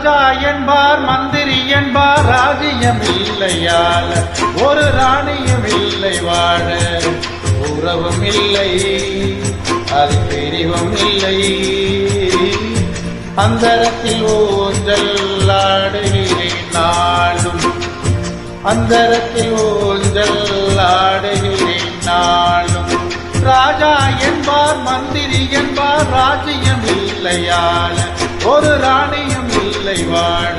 ராஜா என்பார் மந்திரி என்பார் ராஜ்யம் இல்லையால ஒரு ராணியும் இல்லை வாழ உறவும் இல்லை அது பிரிவும் இல்லை அந்தரத்தில் ஊஞ்சல் ஆடுகிறேன் நாளும் அந்தரத்தில் ஊஞ்சல் ஆடுகிறேன் நாளும் ராஜா என்பார் மந்திரி என்பார் ராஜ்யம் இல்லையால ஒரு ராணியும் இல்லை வாழ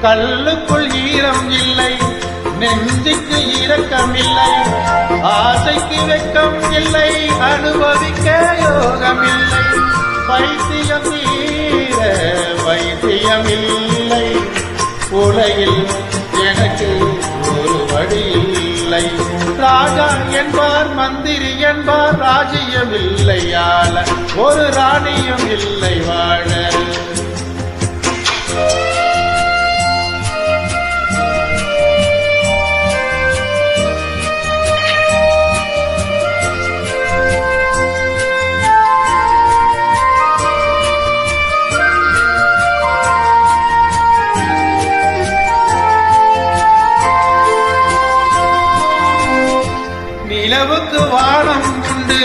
கல்லுக்குள் ஈரம் இல்லை நெஞ்சுக்கு இரக்கம் இல்லை ஆசைக்கு வெட்கம் இல்லை அனுபவிக்க யோகம் இல்லை பைத்தியம் தீர வைத்தியம் இல்லை உலகில் எனக்கு ஒரு வழி இல்லை ராஜா என்பார் மந்திரி என்பார் ராஜ்யம் இல்லையால ஒரு ராணியும் இல்லை வாழ நிலவுக்கு வானம் உண்டு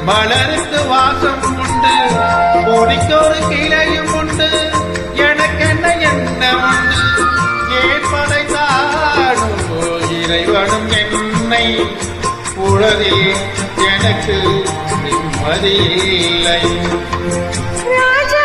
மலருக்கு வாசம் உண்டு கொடிக்கொரு கிளையும் உண்டு எனக்கென்ன என்ன உண்டு ஏன் படைத்தாடும் இறைவனும் என்னை உலகில் எனக்கு நிம்மதி இல்லை ராஜா